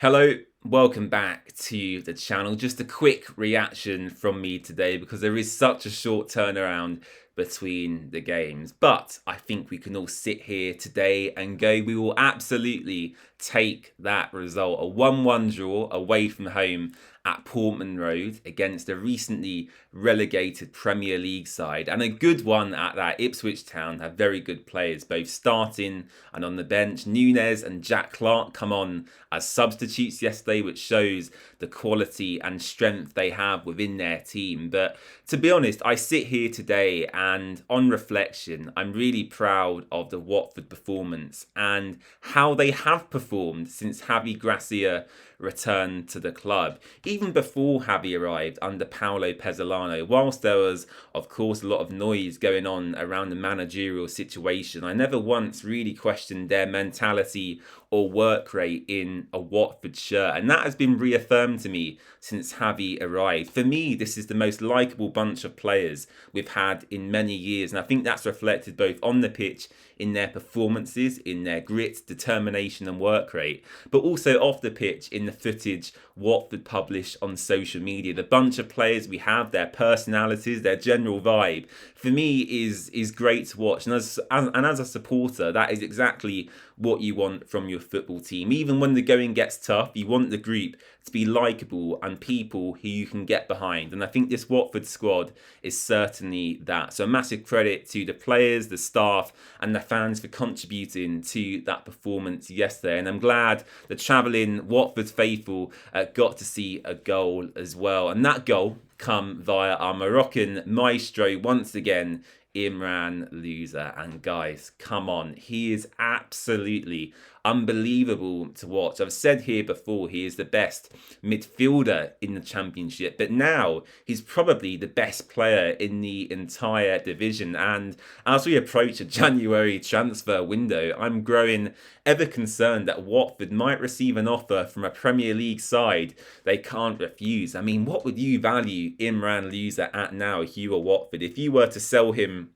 Hello, welcome back to the channel. Just a quick reaction from me today because there is such a short turnaround between the games. But I think we can all sit here today and go, we will absolutely take that result. A 1-1 draw away from home at Portman Road against a recently relegated Premier League side, and a good one at that. Ipswich Town have very good players, both starting and on the bench. Nunes and Jack Clark come on as substitutes yesterday, which shows the quality and strength they have within their team. But to be honest, I sit here today and on reflection, I'm really proud of the Watford performance and how they have performed since Javi Gracia returned to the club. Even before Javi arrived under Paulo Pesolano, whilst there was, of course, a lot of noise going on around the managerial situation, I never once really questioned their mentality or work rate in a Watford shirt. And that has been reaffirmed to me since Javi arrived. For me, this is the most likeable bunch of players we've had in many years. And I think that's reflected both on the pitch, in their performances, in their grit, determination and work rate, but also off the pitch in the footage Watford publish on social media. The bunch of players we have, their personalities, their general vibe, for me is great to watch. And as a supporter, that is exactly what you want from your football team. Even when the going gets tough, you want the group to be likeable and people who you can get behind. And I think this Watford squad is certainly that. So a massive credit to the players, the staff and the fans for contributing to that performance yesterday. And I'm glad the travelling Watford faithful got to see a goal as well. And that goal come via our Moroccan maestro once again, Imran Louza. And guys, come on, he is absolutely unbelievable to watch. I've said here before, he is the best midfielder in the championship, but now he's probably the best player in the entire division. And as we approach a January transfer window, I'm growing ever concerned that Watford might receive an offer from a Premier League side they can't refuse. I mean, what would you value Imran Louza at now if you were Watford? If you were to sell him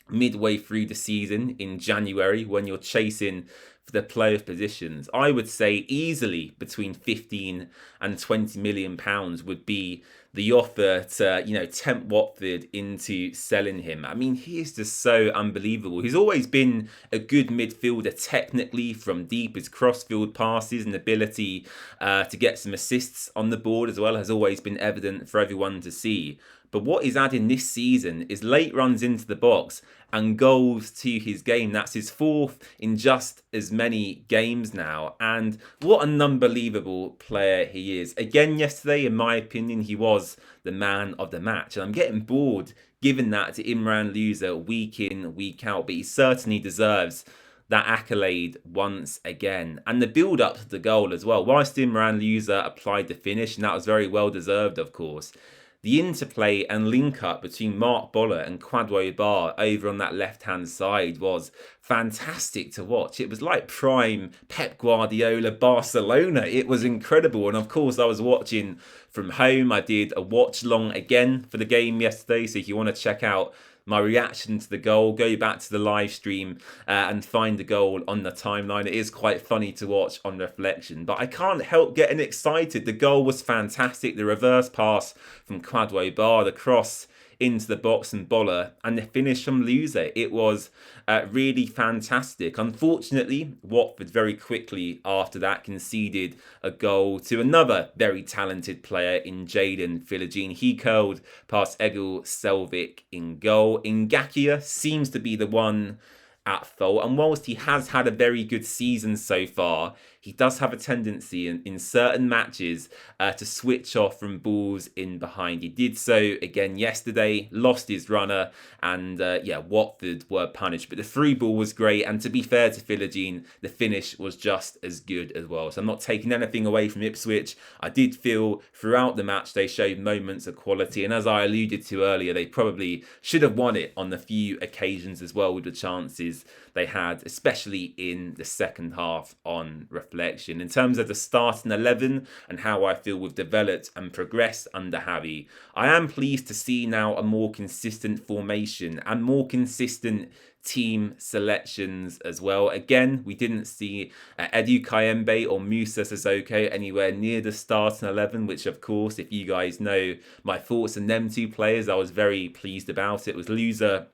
midway through the season in January when you're chasing for the playoff positions, I would say easily between 15 and 20 million pounds would be the offer to, tempt Watford into selling him. I mean, he is just so unbelievable. He's always been a good midfielder technically from deep. His crossfield passes and ability to get some assists on the board as well has always been evident for everyone to see. But what he's adding this season is late runs into the box and goals to his game. That's his fourth in just as many games now. And what an unbelievable player he is. Again, yesterday, in my opinion, he was the man of the match. And I'm getting bored giving that to Imran Louza week in, week out. But he certainly deserves that accolade once again. And the build-up to the goal as well. Whilst Imran Louza applied the finish, and that was very well deserved, of course, the interplay and link-up between Mark Boller and Kwadwo Bar over on that left-hand side was fantastic to watch. It was like prime Pep Guardiola Barcelona. It was incredible. And of course, I was watching from home. I did a watch-long again for the game yesterday. So if you want to check out my reaction to the goal, go back to the live stream and find the goal on the timeline. It is quite funny to watch on reflection, but I can't help getting excited. The goal was fantastic. The reverse pass from Kwadwo Bar, the cross into the box and Boller, and the finish from Louza. It was really fantastic. Unfortunately, Watford very quickly after that conceded a goal to another very talented player in Jaden Philogene. He curled past Egil Selvik in goal. Ngakia seems to be the one at fault, and whilst he has had a very good season so far, he does have a tendency in certain matches to switch off from balls in behind. He did so again yesterday, lost his runner, and Watford were punished. But the through ball was great, and to be fair to Philogene, the finish was just as good as well. So I'm not taking anything away from Ipswich. I did feel throughout the match they showed moments of quality, and as I alluded to earlier, they probably should have won it on the few occasions as well with the chances they had, especially in the second half on reflection. reflection. In terms of the starting 11 and how I feel we've developed and progressed under Harry, I am pleased to see now a more consistent formation and more consistent team selections as well. Again, we didn't see Edu Kayembe or Musa Sissoko anywhere near the starting 11, which of course, if you guys know my thoughts on them two players, I was very pleased about. It was Loser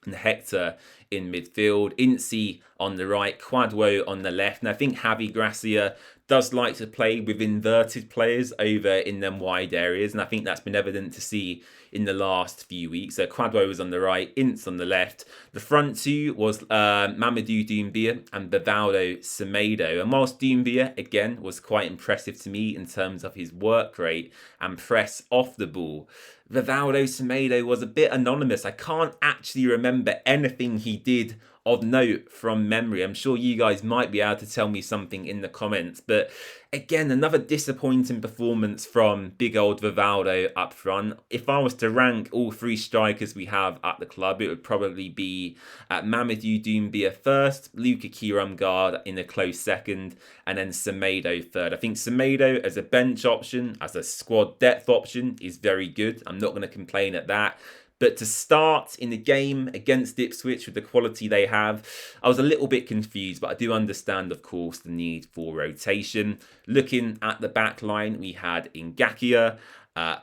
and Hector in midfield, Incy on the right, Quadwo on the left. And I think Javi Gracia does like to play with inverted players over in them wide areas. And I think that's been evident to see in the last few weeks. So Quadwo was on the right, Ince on the left. The front two was Mamadou Doumbia and Vivaldo Semedo. And whilst Doumbia, again, was quite impressive to me in terms of his work rate and press off the ball, Vivaldo Semedo was a bit anonymous. I can't actually remember anything he did of note from memory. I'm sure you guys might be able to tell me something in the comments. But again, another disappointing performance from big old Vivaldo up front. If I was to rank all three strikers we have at the club, it would probably be Mamadou Doumbia first, Luka Kiramgard in a close second, and then Semedo third. I think Semedo as a bench option, as a squad depth option, is very good. I'm not going to complain at that. But to start in the game against Ipswich with the quality they have, I was a little bit confused, but I do understand, of course, the need for rotation. Looking at the back line, we had Ngakia,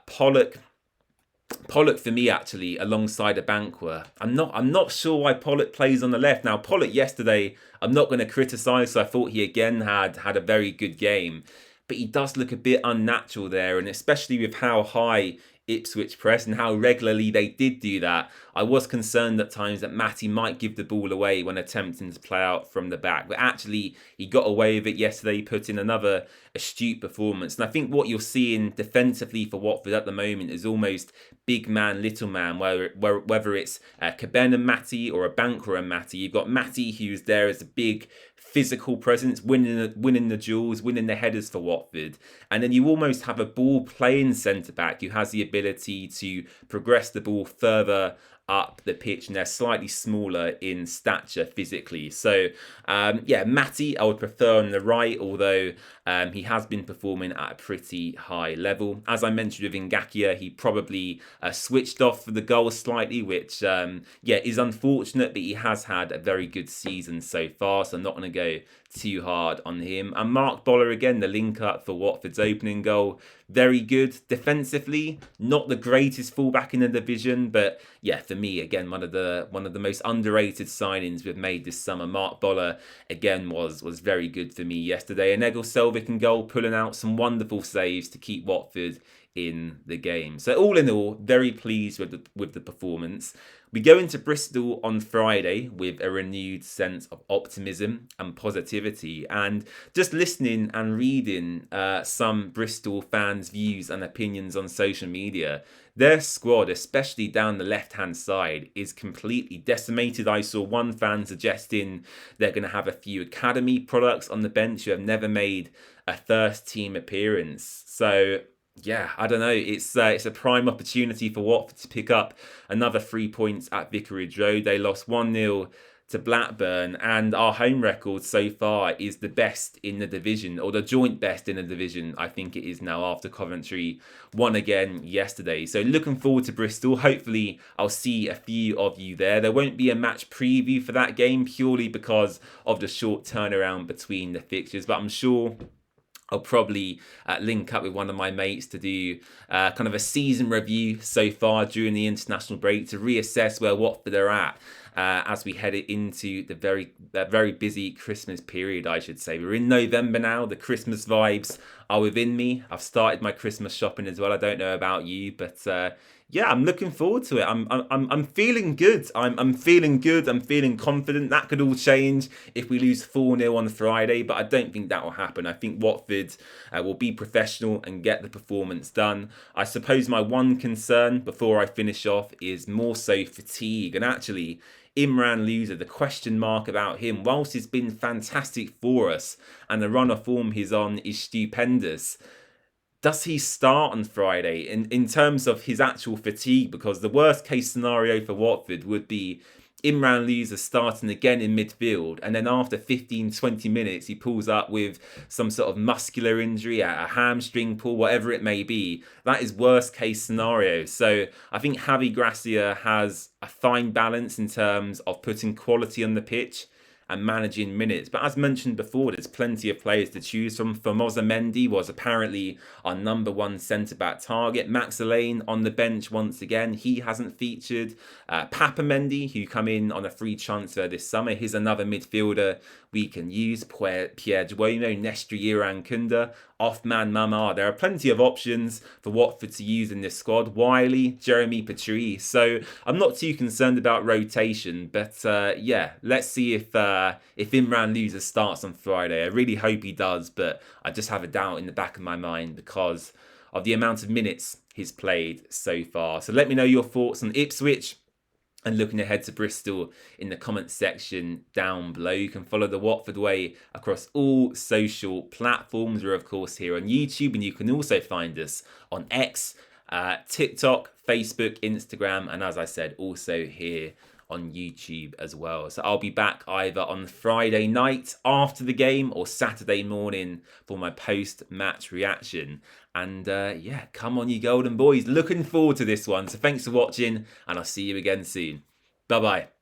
Pollock. Pollock for me actually alongside Abankwah. I'm not sure why Pollock plays on the left. Now Pollock yesterday, I'm not going to criticise, so I thought he again had a very good game. But he does look a bit unnatural there, and especially with how high Ipswich press and how regularly they did do that, I was concerned at times that Matty might give the ball away when attempting to play out from the back. But actually, he got away with it yesterday, put in another astute performance. And I think what you're seeing defensively for Watford at the moment is almost big man, little man, whether it's Caben and Matty or Abankwah and Matty. You've got Matty who's there as a big physical presence, winning the duels, winning the headers for Watford. And then you almost have a ball-playing centre-back who has the ability to progress the ball further up the pitch, and they're slightly smaller in stature physically. So, yeah, Matty I would prefer on the right, although he has been performing at a pretty high level. As I mentioned with Ngakia, he probably switched off for the goal slightly, which, yeah, is unfortunate, but he has had a very good season so far, so I'm not going to go too hard on him. And Mark Boller again, the link up for Watford's opening goal, very good defensively. Not the greatest fullback in the division, but yeah, for me again, one of the most underrated signings we've made this summer. Mark Boller again was very good for me yesterday. And Egil Selvik in goal, pulling out some wonderful saves to keep Watford in the game. So all in all, very pleased with the performance. We go into Bristol on Friday with a renewed sense of optimism and positivity. And just listening and reading some Bristol fans' views and opinions on social media, their squad, especially down the left-hand side, is completely decimated. I saw one fan suggesting they're going to have a few academy products on the bench who have never made a first-team appearance. So yeah, I don't know. It's a prime opportunity for Watford to pick up another 3 points at Vicarage Road. They lost 1-0 to Blackburn, and our home record so far is the best in the division, or the joint best in the division, I think it is now, after Coventry won again yesterday. So looking forward to Bristol. Hopefully I'll see a few of you there. There won't be a match preview for that game purely because of the short turnaround between the fixtures, but I'm sure I'll probably link up with one of my mates to do kind of a season review so far during the international break to reassess where Watford are at as we head into the very busy Christmas period, I should say. We're in November now. The Christmas vibes are within me. I've started my Christmas shopping as well. I don't know about you, but yeah, I'm looking forward to it. I'm feeling good. I'm feeling good. I'm feeling confident. That could all change if we lose 4-0 on Friday, but I don't think that will happen. I think Watford will be professional and get the performance done. I suppose my one concern before I finish off is more so fatigue. And actually, Imran Loser, the question mark about him, whilst he's been fantastic for us and the run of form he's on is stupendous, does he start on Friday in terms of his actual fatigue? Because the worst case scenario for Watford would be Imran Lees is starting again in midfield, and then after 15-20 minutes he pulls up with some sort of muscular injury, a hamstring pull, whatever it may be. That is worst case scenario. So I think Javi Gracia has a fine balance in terms of putting quality on the pitch and managing minutes. But as mentioned before, there's plenty of players to choose from. Formosa Mendy was apparently our number one centre-back target. Max Elaine on the bench once again. He hasn't featured. Papa Mendy, who come in on a free transfer this summer. He's another midfielder we can use. Pierre Duomo, Nestri Irankunda, Othman Mamar. There are plenty of options for Watford to use in this squad. Wiley, Jeremy Petrie. So I'm not too concerned about rotation. But yeah, let's see if Imran Loser starts on Friday. I really hope he does. But I just have a doubt in the back of my mind because of the amount of minutes he's played so far. So let me know your thoughts on Ipswich and looking ahead to Bristol in the comments section down below. You can follow The Watford Way across all social platforms. We're, of course, here on YouTube, and you can also find us on X, TikTok, Facebook, Instagram, and as I said, also here on YouTube as well. So I'll be back either on Friday night after the game or Saturday morning for my post-match reaction. And yeah, come on, you golden boys. Looking forward to this one. So thanks for watching, and I'll see you again soon. Bye-bye.